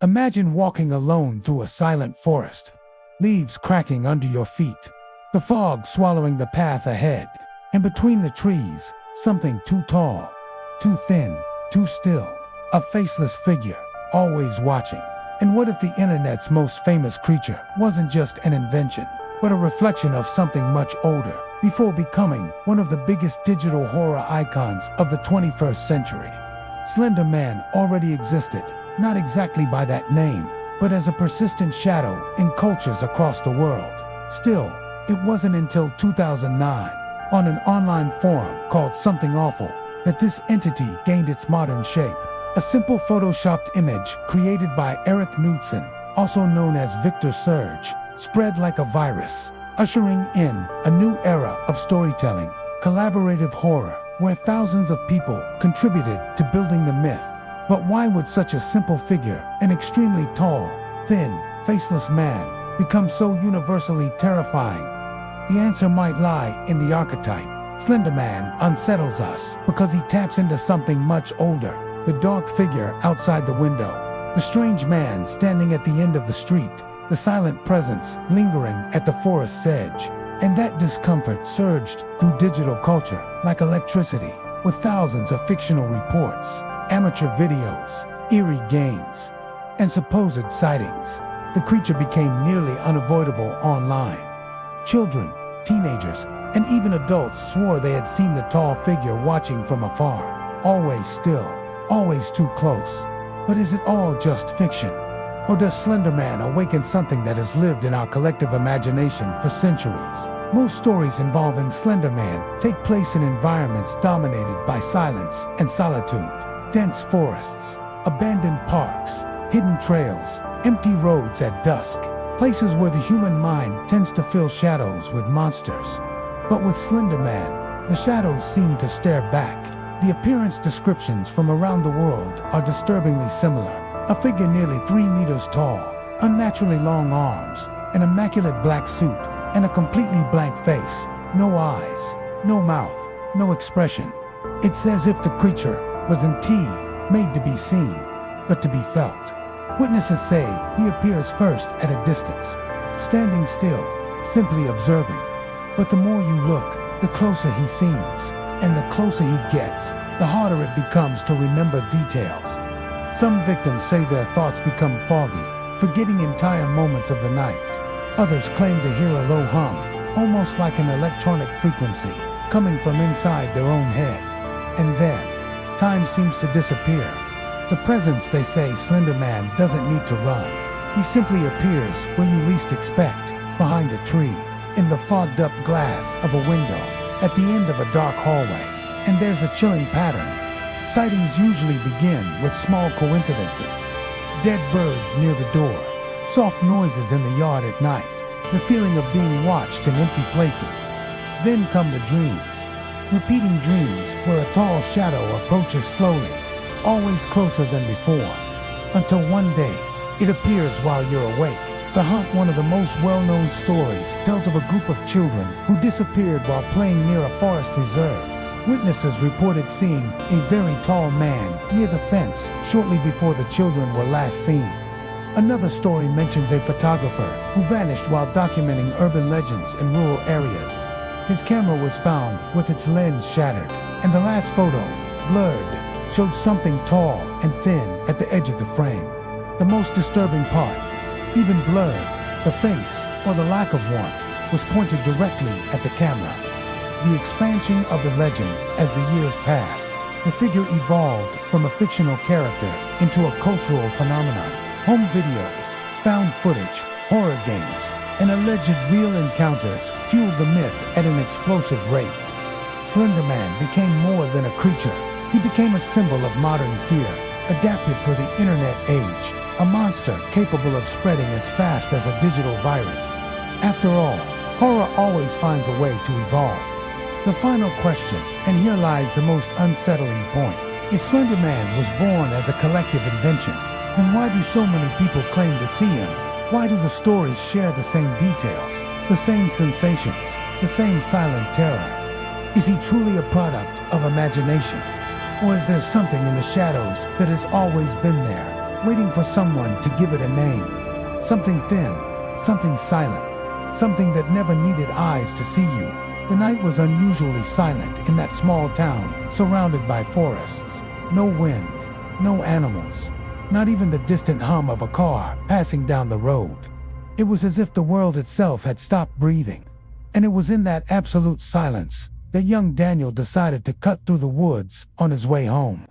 Imagine walking alone through a silent forest, leaves cracking under your feet, the fog swallowing the path ahead, and between the trees, something too tall, too thin, too still, a faceless figure, always watching. And what if the internet's most famous creature wasn't just an invention, but a reflection of something much older, before becoming one of the biggest digital horror icons of the 21st century? Slender Man already existed, not exactly by that name, but as a persistent shadow in cultures across the world. Still, it wasn't until 2009, on an online forum called Something Awful, that this entity gained its modern shape. A simple photoshopped image created by Eric Knudsen, also known as Victor Surge, spread like a virus, ushering in a new era of storytelling, collaborative horror, where thousands of people contributed to building the myth. But why would such a simple figure, an extremely tall, thin, faceless man, become so universally terrifying? The answer might lie in the archetype. Slender Man unsettles us because he taps into something much older, the dark figure outside the window, the strange man standing at the end of the street, the silent presence lingering at the forest's edge. And that discomfort surged through digital culture like electricity, with thousands of fictional reports, amateur videos, eerie games, and supposed sightings. The creature became nearly unavoidable online. Children, teenagers, and even adults swore they had seen the tall figure watching from afar, always still, always too close. But is it all just fiction? Or does Slender Man awaken something that has lived in our collective imagination for centuries? Most stories involving Slender Man take place in environments dominated by silence and solitude. Dense forests, abandoned parks, hidden trails, empty roads at dusk, places where the human mind tends to fill shadows with monsters. But with Slender Man, the shadows seem to stare back. The appearance descriptions from around the world are disturbingly similar. A figure nearly 3 meters tall, unnaturally long arms, an immaculate black suit, and a completely blank face. No eyes, no mouth, no expression. It's as if the creature was indeed made to be seen, but to be felt. Witnesses say he appears first at a distance, standing still, simply observing. But the more you look, the closer he seems, and the closer he gets, the harder it becomes to remember details. Some victims say their thoughts become foggy, forgetting entire moments of the night. Others claim to hear a low hum, almost like an electronic frequency, coming from inside their own head. And then, time seems to disappear. The presence, they say, Slender Man doesn't need to run. He simply appears where you least expect, behind a tree, in the fogged-up glass of a window, at the end of a dark hallway. And there's a chilling pattern. Sightings usually begin with small coincidences. Dead birds near the door, soft noises in the yard at night, the feeling of being watched in empty places. Then come the dreams. Repeating dreams where a tall shadow approaches slowly, always closer than before, until one day it appears while you're awake. The Hunt, one of the most well-known stories, tells of a group of children who disappeared while playing near a forest reserve. Witnesses reported seeing a very tall man near the fence shortly before the children were last seen. Another story mentions a photographer who vanished while documenting urban legends in rural areas. His camera was found with its lens shattered, and the last photo, blurred, showed something tall and thin at the edge of the frame. The most disturbing part, even blurred, the face, or the lack of one, was pointed directly at the camera. The expansion of the legend as the years passed, the figure evolved from a fictional character into a cultural phenomenon. Home videos, found footage, horror games, and alleged real encounters fueled the myth at an explosive rate. Slender Man became more than a creature. He became a symbol of modern fear, adapted for the internet age, a monster capable of spreading as fast as a digital virus. After all, horror always finds a way to evolve. The final question, and here lies the most unsettling point. If Slender Man was born as a collective invention, then why do so many people claim to see him? Why do the stories share the same details, the same sensations, the same silent terror? Is he truly a product of imagination? Or is there something in the shadows that has always been there, waiting for someone to give it a name. Something thin, something silent, something that never needed eyes to see you. The night was unusually silent in that small town, surrounded by forests. No wind, no animals, not even the distant hum of a car passing down the road. It was as if the world itself had stopped breathing. And it was in that absolute silence that young Daniel decided to cut through the woods on his way home.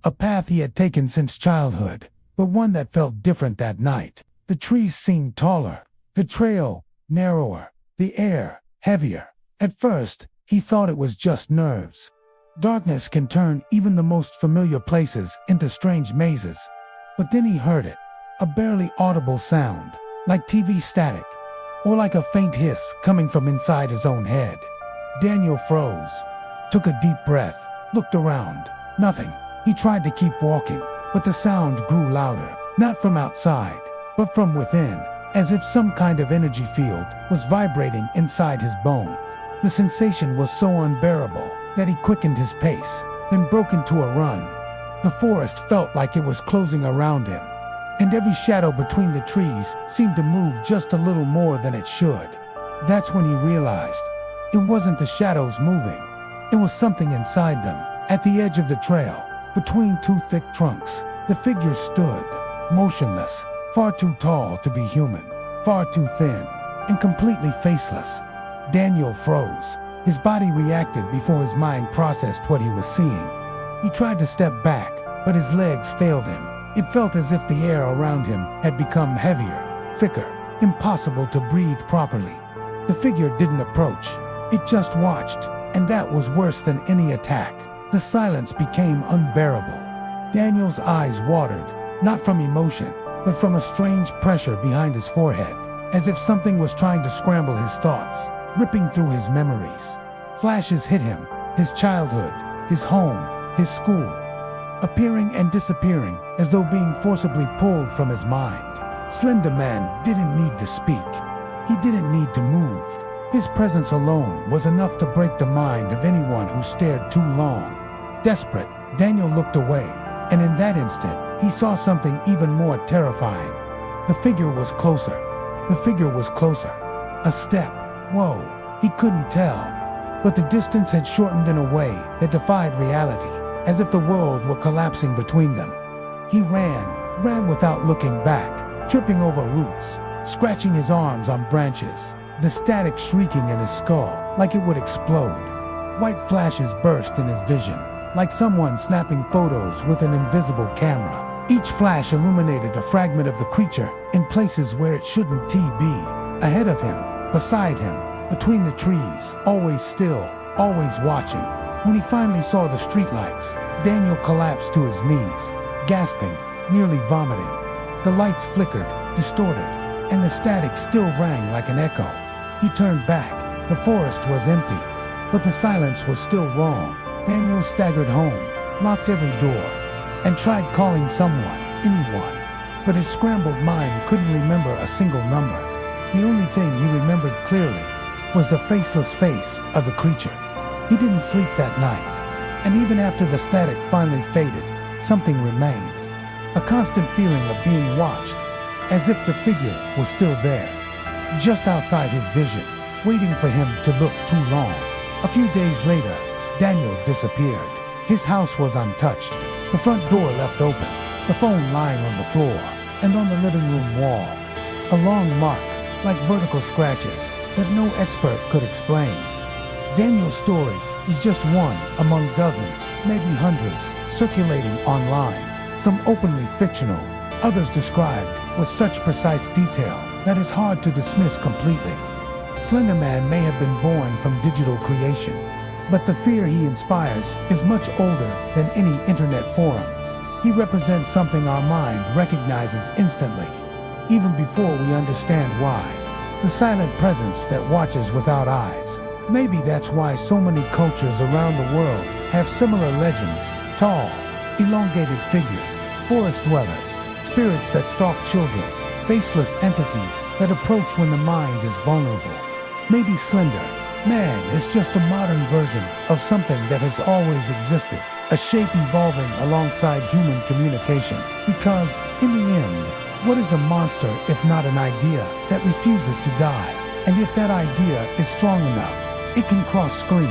A path he had taken since childhood, but one that felt different that night. The trees seemed taller, the trail narrower, the air heavier. At first, he thought it was just nerves. Darkness can turn even the most familiar places into strange mazes. But then he heard it, a barely audible sound, like TV static, or like a faint hiss coming from inside his own head. Daniel froze, took a deep breath, looked around. Nothing. He tried to keep walking, but the sound grew louder, not from outside, but from within, as if some kind of energy field was vibrating inside his bones. The sensation was so unbearable that he quickened his pace, then broke into a run. The forest felt like it was closing around him, and every shadow between the trees seemed to move just a little more than it should. That's when he realized it wasn't the shadows moving. It was something inside them. At the edge of the trail, between two thick trunks, the figure stood, motionless, far too tall to be human, far too thin, and completely faceless. Daniel froze. His body reacted before his mind processed what he was seeing. He tried to step back, but his legs failed him. It felt as if the air around him had become heavier, thicker, impossible to breathe properly. The figure didn't approach. It just watched, and that was worse than any attack. The silence became unbearable. Daniel's eyes watered, not from emotion, but from a strange pressure behind his forehead, as if something was trying to scramble his thoughts, ripping through his memories. Flashes hit him, his childhood, his home, his school, appearing and disappearing as though being forcibly pulled from his mind. Slender Man didn't need to speak. He didn't need to move. His presence alone was enough to break the mind of anyone who stared too long. Desperate, Daniel looked away, and in that instant, he saw something even more terrifying. The figure was closer. The figure was closer. A step. Whoa, he couldn't tell. But the distance had shortened in a way that defied reality, as if the world were collapsing between them. He ran without looking back, tripping over roots, scratching his arms on branches, the static shrieking in his skull like it would explode. White flashes burst in his vision, like someone snapping photos with an invisible camera. Each flash illuminated a fragment of the creature in places where it shouldn't be. Ahead of him, beside him, between the trees, always still, always watching. When he finally saw the streetlights, Daniel collapsed to his knees, gasping, nearly vomiting. The lights flickered, distorted, and the static still rang like an echo. He turned back. The forest was empty, but the silence was still wrong. Daniel staggered home, locked every door, and tried calling someone, anyone. But his scrambled mind couldn't remember a single number. The only thing he remembered clearly was the faceless face of the creature. He didn't sleep that night, and even after the static finally faded, something remained. A constant feeling of being watched, as if the figure was still there, just outside his vision, waiting for him to look too long. A few days later, Daniel disappeared. His house was untouched, the front door left open, the phone lying on the floor, and on the living room wall, a long mark, like vertical scratches, that no expert could explain. Daniel's story is just one among dozens, maybe hundreds, circulating online, some openly fictional, others described with such precise detail that it's hard to dismiss completely. Slender Man may have been born from digital creation, but the fear he inspires is much older than any internet forum. He represents something our mind recognizes instantly, even before we understand why. The silent presence that watches without eyes. Maybe that's why so many cultures around the world have similar legends. Tall, elongated figures, forest dwellers, spirits that stalk children, faceless entities that approach when the mind is vulnerable. Maybe Slender Man is just a modern version of something that has always existed. a shape evolving alongside human communication. Because, in the end, what is a monster if not an idea that refuses to die? And if that idea is strong enough, it can cross screens,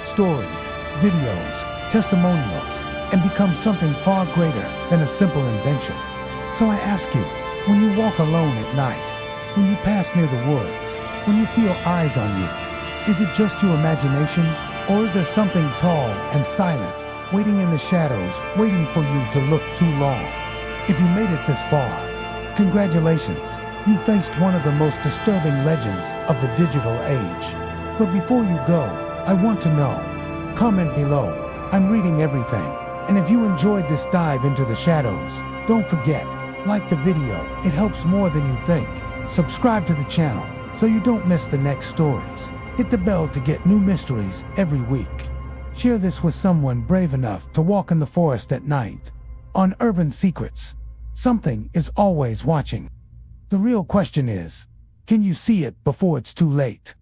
stories, videos, testimonials, and become something far greater than a simple invention. So I ask you, when you walk alone at night, when you pass near the woods, when you feel eyes on you, is it just your imagination, or is there something tall and silent, waiting in the shadows, waiting for you to look too long? If you made it this far, congratulations, you faced one of the most disturbing legends of the digital age. But before you go, I want to know. Comment below. I'm reading everything. And if you enjoyed this dive into the shadows, don't forget, like the video, it helps more than you think. Subscribe to the channel so you don't miss the next stories. Hit the bell to get new mysteries every week. Share this with someone brave enough to walk in the forest at night. On Urban Secrets, something is always watching. The real question is, can you see it before it's too late?